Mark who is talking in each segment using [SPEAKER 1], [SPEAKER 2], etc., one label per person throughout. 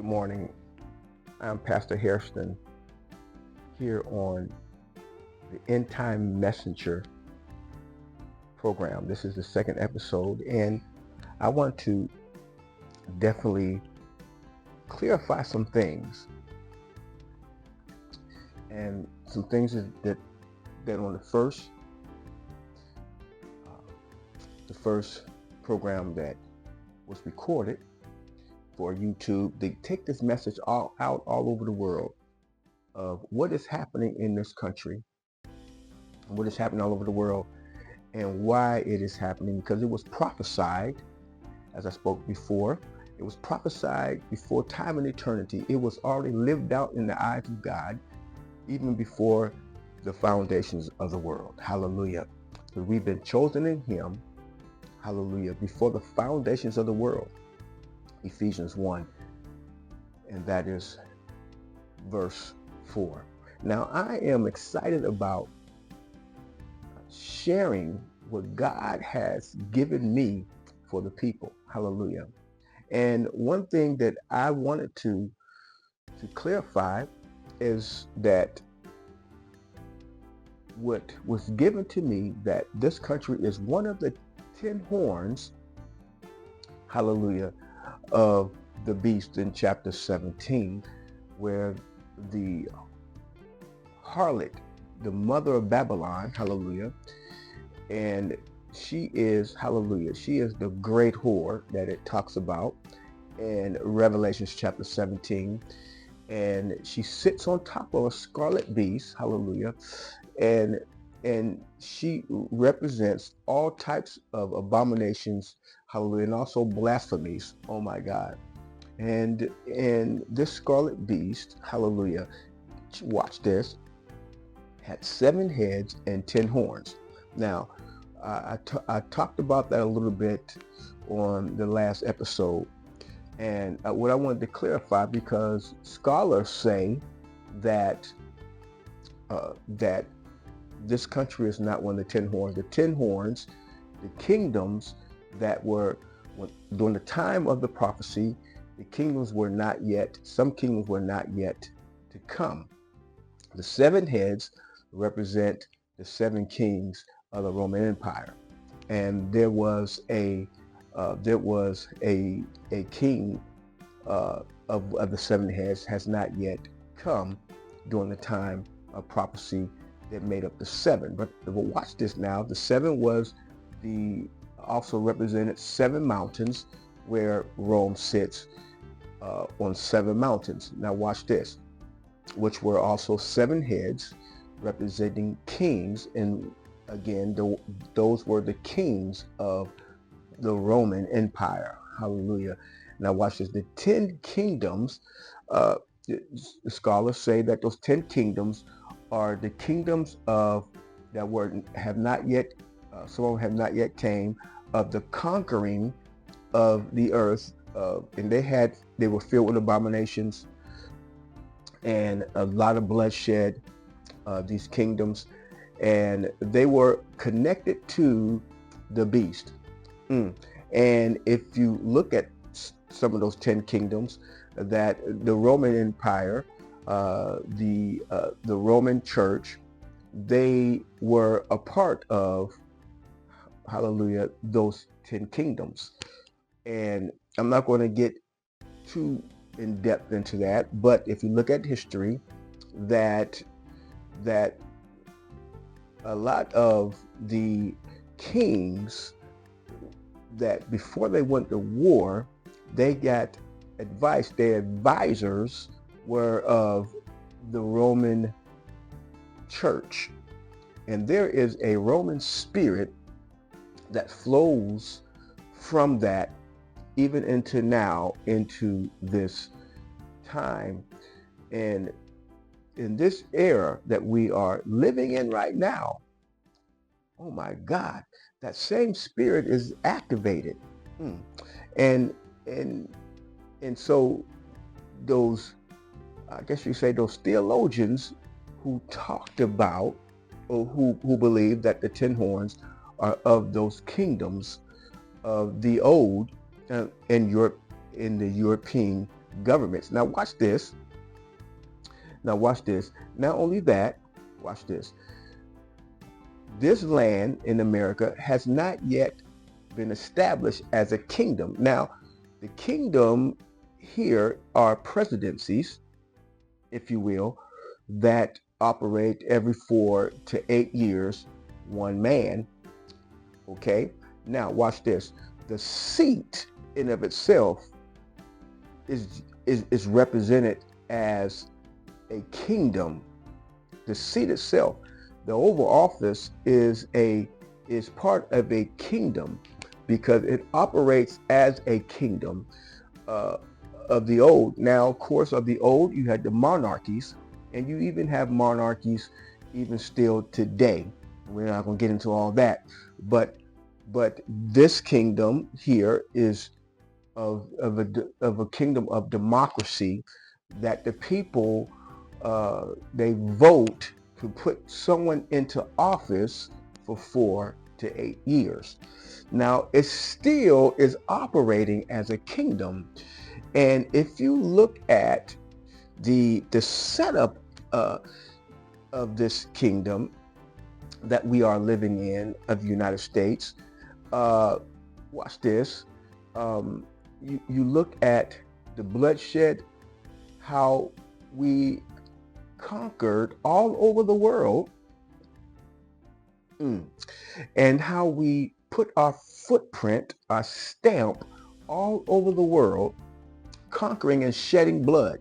[SPEAKER 1] Good morning. I'm Pastor Hairston here on the End Time Messenger program. This is the second episode, and I want to definitely clarify some things, and some things that on the first program that was recorded for YouTube, they take this message all over the world of what is happening in this country, what is happening all over the world, and why it is happening, because it was prophesied, as I spoke before. It was prophesied before time and eternity. It was already lived out in the eyes of God, even before the foundations of the world. Hallelujah. We've been chosen in Him. Hallelujah. Before the foundations of the world. Ephesians 1, and that is verse 4. Now, I am excited about sharing what God has given me for the people. Hallelujah. And one thing that I wanted to clarify is that what was given to me, that this country is one of the 10 horns, hallelujah, of the beast in chapter 17, where the harlot, the mother of Babylon, hallelujah, and she is, hallelujah, she is the great whore that it talks about in Revelations chapter 17, and she sits on top of a scarlet beast, hallelujah, and she represents all types of abominations, hallelujah, and also blasphemies. Oh my God. And this scarlet beast, hallelujah, watch this, had 7 heads and 10 horns. Now, I talked about that a little bit on the last episode, and what I wanted to clarify, because scholars say that that this country is not one of the 10 horns. The 10 horns, the kingdoms that were, during the time of the prophecy, the kingdoms were not yet, some kingdoms were not yet to come. The 7 heads represent the 7 kings of the Roman Empire. And there was a king of the 7 heads has not yet come during the time of prophecy that made up the 7. But watch this now. The 7 was also represented 7 mountains, where Rome sits on 7 mountains. Now watch this, which were also 7 heads representing kings, and again, those were the kings of the Roman Empire. Hallelujah. Now watch this. The 10 kingdoms, the scholars say that those 10 kingdoms are the kingdoms of have not yet, some of them have not yet came, of the conquering of the earth, and they were filled with abominations and a lot of bloodshed, these kingdoms, and they were connected to the beast. And if you look at some of those 10 kingdoms, that the Roman Empire, the Roman Church, they were a part of, hallelujah, those 10 kingdoms. And I'm not going to get too in depth into that, but if you look at history, that a lot of the kings, that before they went to war, they got advice. Their advisors were of the Roman Church, and there is a Roman spirit that flows from that even into now, into this time, and in this era that we are living in right now. Oh my God, that same spirit is activated. And so those, I guess you say, those theologians who talked about, or who believe that the 10 horns are of those kingdoms of the old, in Europe, in the European governments. Now watch this. Now watch this. Not only that, watch this. This land in America has not yet been established as a kingdom. Now, the kingdom here are presidencies, if you will, that operate every 4 to 8 years, one man. Okay. Now watch this. The seat in of itself is represented as a kingdom. The seat itself, the Oval Office, is part of a kingdom because it operates as a kingdom of the old. Now, of course, of the old, you had the monarchies, and you even have monarchies even still today. We're not going to get into all that, but this kingdom here is of a kingdom of democracy, that the people they vote to put someone into office for 4 to 8 years. Now, it still is operating as a kingdom, and if you look at the setup of this kingdom that we are living in of the United States, watch this. You look at the bloodshed, how we conquered all over the world, and how we put our footprint, our stamp all over the world, conquering and shedding blood.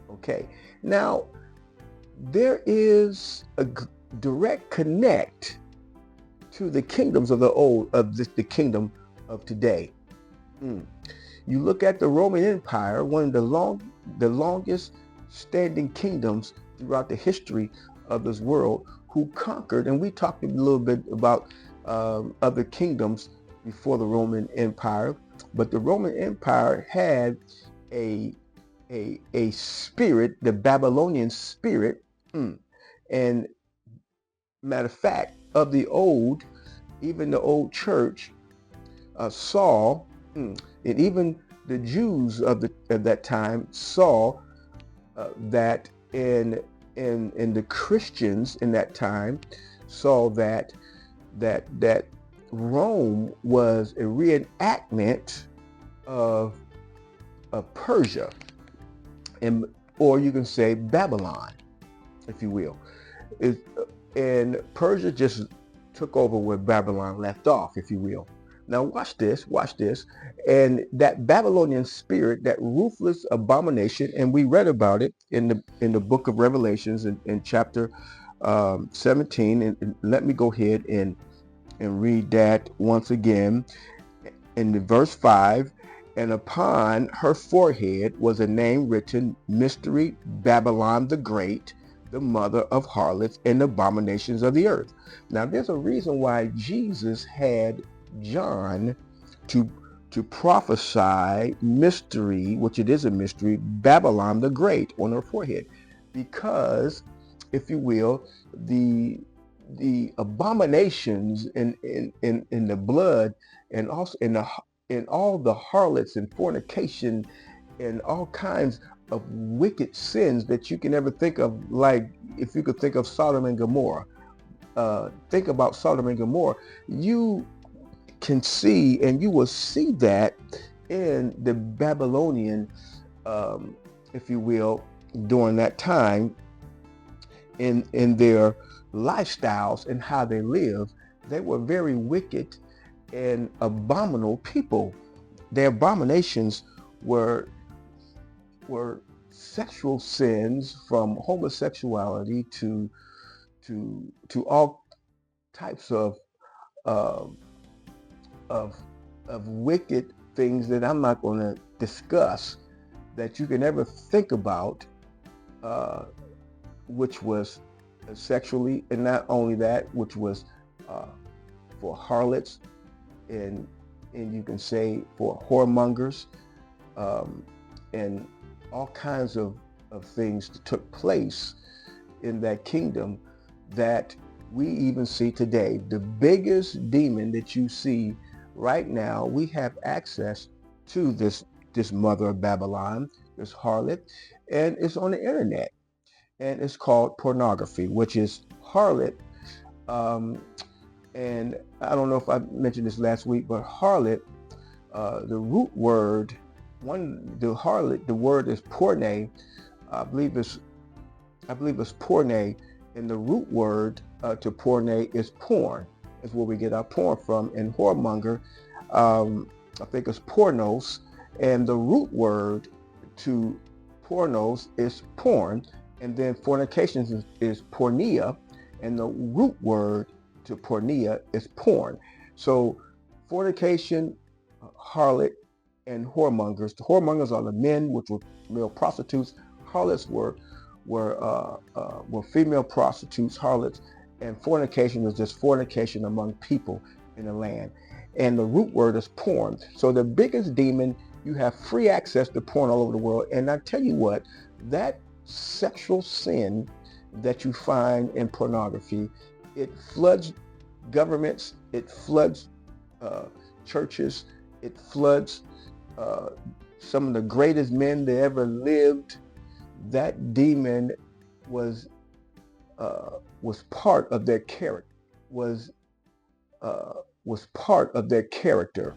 [SPEAKER 1] Okay, now there is a direct connect to the kingdoms of the old, the kingdom of today. You look at the Roman Empire, one of the longest standing kingdoms throughout the history of this world, who conquered, and we talked a little bit about other kingdoms before the Roman Empire, but the Roman Empire had a spirit, the Babylonian spirit, and matter of fact, of the old, even the old church saw, and even the Jews of that time saw that, in the Christians in that time saw that Rome was a reenactment of Persia, or you can say Babylon, if you will. And Persia just took over where Babylon left off, if you will. Now watch this, and that Babylonian spirit, that ruthless abomination, and we read about it in the book of Revelations in chapter 17, and let me go ahead and read that once again. In the verse 5, and upon her forehead was a name written, Mystery, Babylon the Great, the Mother of Harlots and Abominations of the earth. Now there's a reason why Jesus had John to prophesy mystery, which it is a mystery, Babylon the Great on her forehead, because, if you will, the abominations in the blood, and also in all the harlots and fornication and all kinds of wicked sins that you can ever think of. Like, if you could think of Sodom and Gomorrah, think about Sodom and Gomorrah, you can see, and you will see that in the Babylonian, if you will, during that time, in their lifestyles and how they live. They were very wicked and abominable people. Their abominations were sexual sins, from homosexuality to all types of wicked things that I'm not going to discuss, that you can ever think about, which was sexually, and not only that, which was for harlots, and you can say for whoremongers, and all kinds of things that took place in that kingdom that we even see today. The biggest demon that you see right now, we have access to this this mother of Babylon, this harlot, and it's on the internet, and it's called pornography, which is harlot. Um, and I don't know if I mentioned this last week, but harlot, the root word, the harlot, the word is porne. I believe it's porne, and the root word to porne is porn. Is where we get our porn from. And whoremonger, I think it's pornos, and the root word to pornos is porn, and then fornication is pornea, and the root word to pornea is porn. So fornication, harlot, and whoremongers. The whoremongers are the men, which were male prostitutes. Harlots were female prostitutes, harlots, and fornication was just fornication among people in the land. And the root word is porn. So the biggest demon, you have free access to porn all over the world. And I tell you what, that sexual sin that you find in pornography, it floods governments, it floods churches, it floods some of the greatest men that ever lived. That demon was part of their character, was part of their character.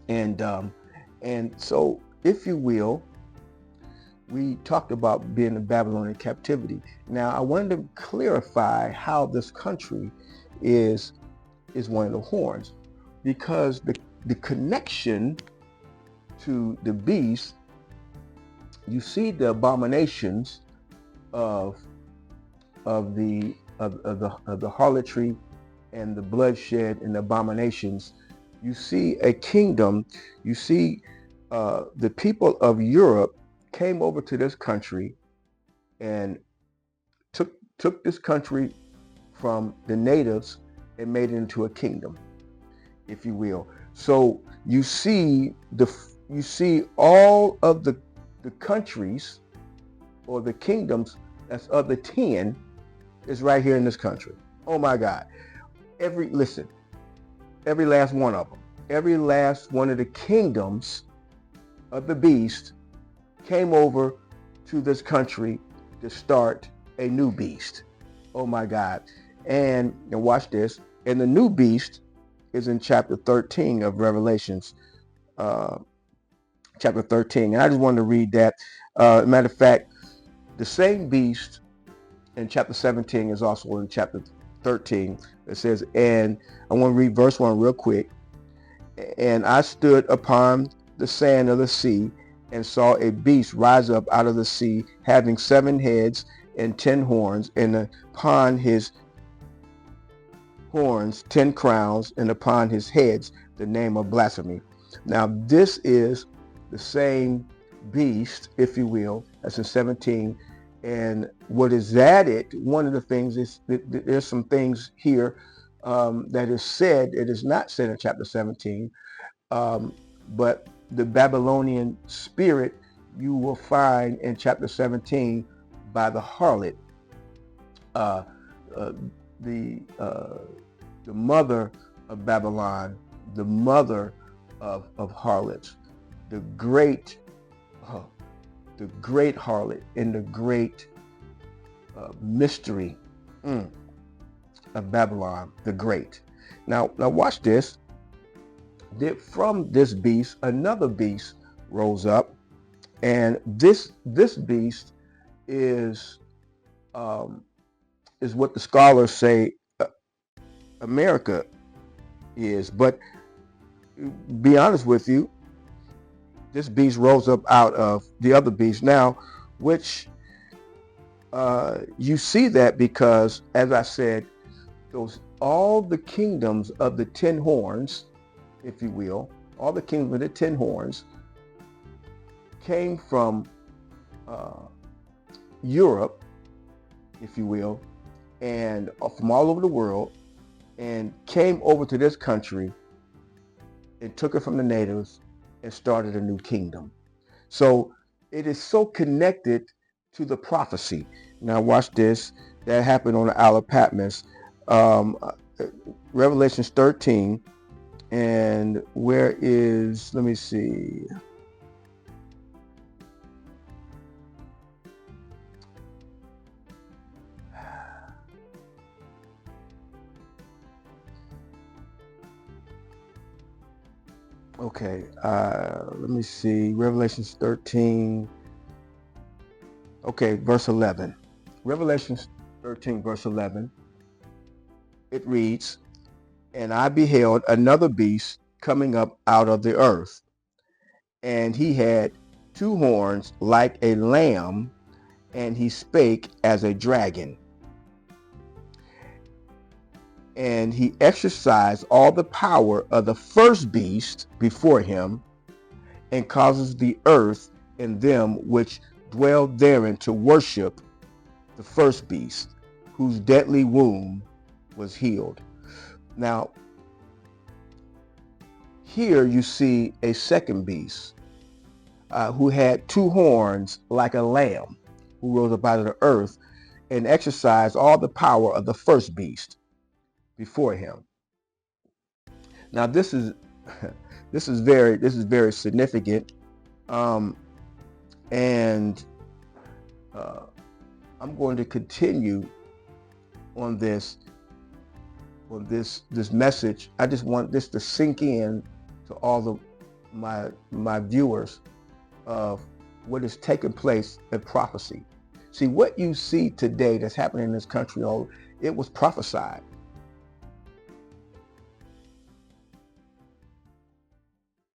[SPEAKER 1] And so, if you will, we talked about being in Babylonian captivity. Now, I wanted to clarify how this country is one of the horns, because the connection to the beast, you see the abominations of the harlotry and the bloodshed and the abominations. You see a kingdom. You see the people of Europe came over to this country and took this country from the natives and made it into a kingdom, if you will. So you see all of the countries or the kingdoms that's of the 10 is right here in this country. Oh my God. Every last one of them, every last one of the kingdoms of the beast came over to this country to start a new beast. Oh my God. And watch this. And the new beast is in chapter 13 of Revelations, chapter 13. And I just wanted to read that. Matter of fact, the same beast in chapter 17 is also in chapter 13. It says, and I want to read verse 1 real quick. And I stood upon the sand of the sea and saw a beast rise up out of the sea, having 7 heads and 10 horns, and upon his horns 10 crowns, and upon his heads the name of blasphemy. Now this is the same beast, if you will, that's in 17. And what is added, one of the things is there's some things here that is said, it is not said in chapter 17, but the Babylonian spirit you will find in chapter 17 by the harlot, the mother of Babylon, the mother of harlots, the great harlot, and the great mystery of Babylon the Great. Now watch this. From this beast, another beast rose up, and this beast is what the scholars say America is. But be honest with you, this beast rose up out of the other beast. Now, which you see that because, as I said, all the kingdoms of the 10 horns, if you will, all the kingdoms of the 10 horns came from Europe, if you will, and from all over the world, and came over to this country and took it from the natives and started a new kingdom. So it is so connected to the prophecy. Now watch this. That happened on the Isle of Patmos. Revelations 13 And where is, let me see. Okay, let me see. Revelation 13. Okay, verse 11. Revelation 13, verse 11. It reads, "And I beheld another beast coming up out of the earth, and he had two horns like a lamb, and he spake as a dragon. And he exercised all the power of the first beast before him, and causes the earth and them which dwell therein to worship the first beast, whose deadly wound was healed." Now, here you see a second beast who had two horns like a lamb, who rose up out of the earth and exercised all the power of the first beast before him. Now, this is very significant, and I'm going to continue on this message. I just want this to sink in to all of my viewers of what is taking place in prophecy. See, what you see today that's happening in this country, it was prophesied.